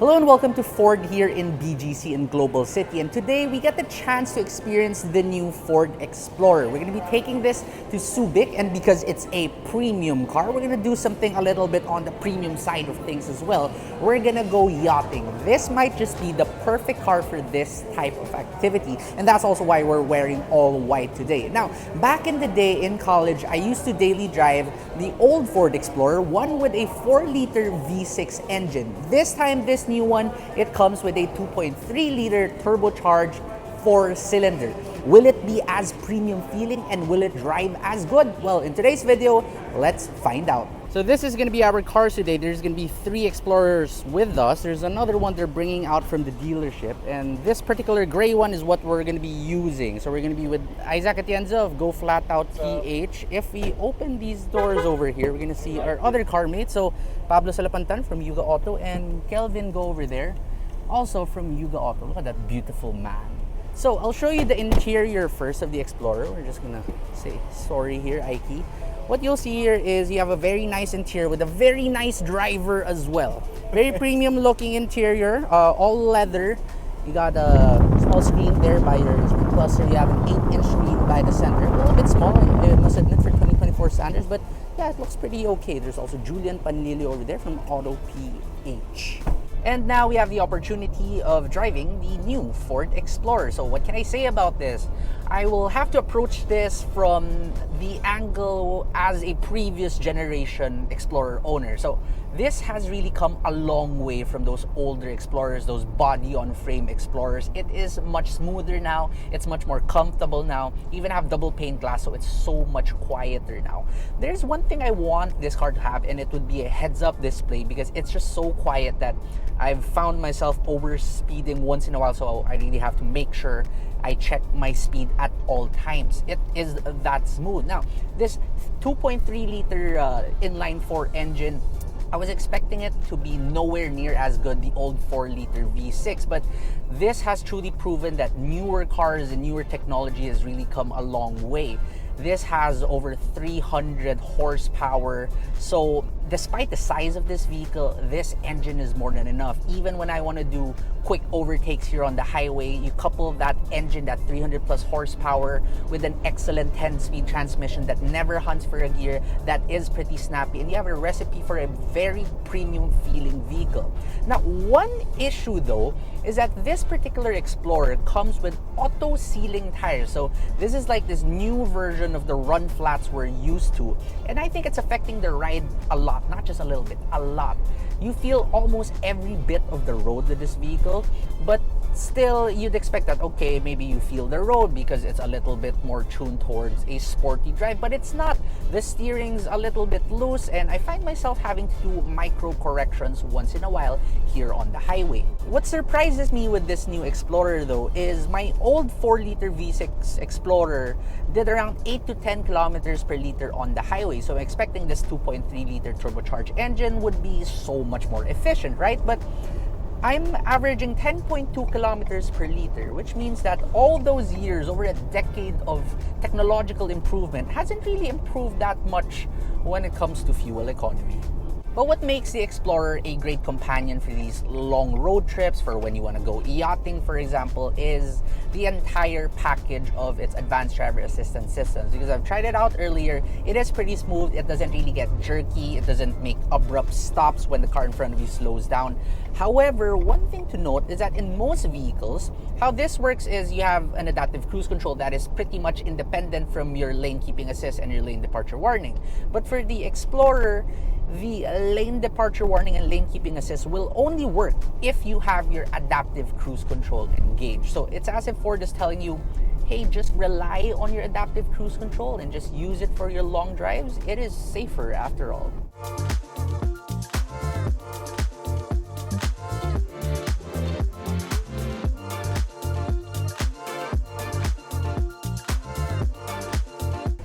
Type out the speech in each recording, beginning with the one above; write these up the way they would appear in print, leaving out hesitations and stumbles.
Hello and welcome to Ford here in BGC in Global City, and today we get the chance to experience the new Ford Explorer. We're going to be taking this to Subic, and because it's a premium car, we're going to do something a little bit on the premium side of things as well. We're going to go yachting. This might just be the perfect car for this type of activity, and that's also why we're wearing all white today. Now, back in the day in college, I used to daily drive the old Ford Explorer, one with a 4-liter V6 engine. This time, this new one, it comes with a 2.3-liter turbocharged 4-cylinder. Will it be as premium feeling and will it drive as good? Well, in today's video, let's find out. So this is going to be our cars today. There's going to be 3 Explorers with us. There's another one they're bringing out from the dealership, and this particular gray one is what we're going to be using. So we're going to be with Isaac Atienza of Go Flat Out PH. If we open these doors over here, we're going to see our other car mates. So Pablo Salapantan from Yuga Auto and Kelvin Go over there, also from Yuga Auto. Look at that beautiful man. So I'll show you the interior first of the Explorer. We're just going to say sorry here, Ike. What you'll see here is you have a very nice interior with a very nice driver as well. Very premium looking interior, all leather. You got a small screen there by your screen cluster. You have an 8-inch screen by the center. A little bit small, I must admit, for 2024 standards, but yeah, it looks pretty okay. There's also Julian Panlilio over there from Auto PH. And now we have the opportunity of driving the new Ford Explorer. So what can I say about this? I will have to approach this from the angle as a previous generation Explorer owner. So this has really come a long way from those older Explorers, those body-on-frame Explorers. It is much smoother now. It's much more comfortable now. Even have double pane glass, so it's so much quieter now. There's one thing I want this car to have, and it would be a heads-up display, because it's just so quiet that I've found myself over speeding once in a while, so I really have to make sure I check my speed at all times. It is that smooth. Now, this 2.3-liter inline-4 engine, I was expecting it to be nowhere near as good, the old 4-liter V6, but this has truly proven that newer cars and newer technology has really come a long way. This has over 300 horsepower, so despite the size of this vehicle, this engine is more than enough. Even when I want to do quick overtakes here on the highway, you couple that engine, that 300 plus horsepower, with an excellent 10-speed transmission that never hunts for a gear, that is pretty snappy, and you have a recipe for a very premium feeling vehicle. Now, one issue though is that this particular Explorer comes with auto sealing tires. So this is like this new version of the run flats we're used to, and I think it's affecting the ride a lot, not just a little bit, a lot. You feel almost every bit of the road with this vehicle, but still you'd expect that, okay, maybe you feel the road because it's a little bit more tuned towards a sporty drive, but it's not. The steering's a little bit loose, and I find myself having to do micro corrections once in a while here on the highway. What surprises me with this new Explorer though is my old 4-liter V6 Explorer did around 8 to 10 kilometers per liter on the highway, so I'm expecting this 2.3-liter turbocharged engine would be so much more efficient, right? But I'm averaging 10.2 kilometers per liter, which means that all those years, over a decade of technological improvement, hasn't really improved that much when it comes to fuel economy. But what makes the Explorer a great companion for these long road trips, for when you want to go yachting, for example, is the entire package of its advanced driver assistance systems. Because I've tried it out earlier, it is pretty smooth. It doesn't really get jerky. It doesn't make abrupt stops when the car in front of you slows down. However, one thing to note is that in most vehicles, how this works is you have an adaptive cruise control that is pretty much independent from your lane keeping assist and your lane departure warning. But for the Explorer, the lane departure warning and lane keeping assist will only work if you have your adaptive cruise control engaged. So it's as if Ford is telling you, hey, just rely on your adaptive cruise control and just use it for your long drives. It is safer after all.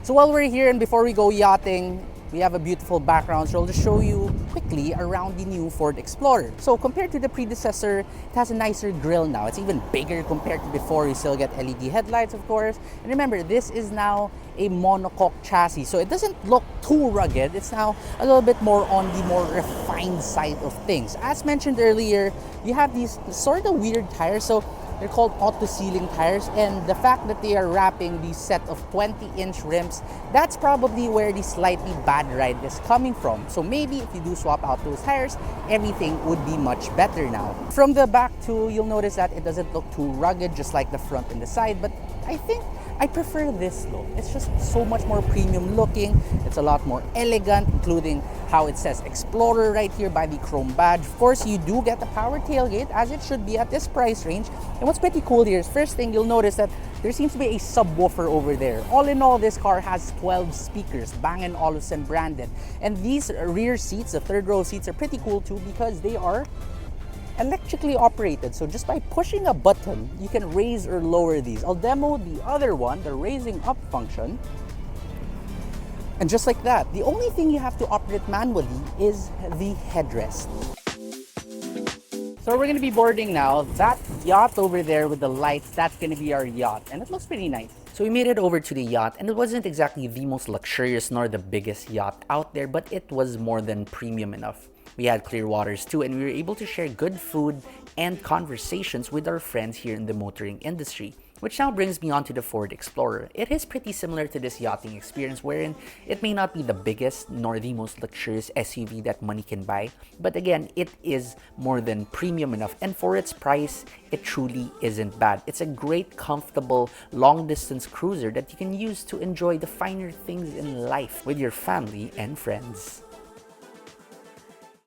So while we're here and before we go yachting, we have a beautiful background, so I'll just show you quickly around the new Ford Explorer. So compared to the predecessor, it has a nicer grille now. It's even bigger compared to before. You still get LED headlights, of course. And remember, this is now a monocoque chassis, so it doesn't look too rugged. It's now a little bit more on the more refined side of things. As mentioned earlier, you have these sort of weird tires. So they're called auto-sealing tires, and the fact that they are wrapping these set of 20-inch rims, that's probably where the slightly bad ride is coming from. So maybe if you do swap out those tires, everything would be much better now. From the back too, you'll notice that it doesn't look too rugged, just like the front and the side, but I think I prefer this look. It's just so much more premium looking. It's a lot more elegant, including how it says Explorer right here by the chrome badge. Of course, you do get the power tailgate, as it should be at this price range. And what's pretty cool here is, first thing, you'll notice that there seems to be a subwoofer over there. All in all, this car has 12 speakers, Bang & Olufsen branded. And these rear seats, the third row seats, are pretty cool too because they are electrically operated. So just by pushing a button, you can raise or lower these. I'll demo the other one, the raising up function. And just like that, the only thing you have to operate manually is the headrest. So we're going to be boarding now. That yacht over there with the lights, that's going to be our yacht. And it looks pretty nice. So we made it over to the yacht, and it wasn't exactly the most luxurious nor the biggest yacht out there, but it was more than premium enough. We had clear waters too, and we were able to share good food and conversations with our friends here in the motoring industry. Which now brings me on to the Ford Explorer. It is pretty similar to this yachting experience, wherein it may not be the biggest nor the most luxurious SUV that money can buy, but again, it is more than premium enough, and for its price, it truly isn't bad. It's a great, comfortable, long-distance cruiser that you can use to enjoy the finer things in life with your family and friends.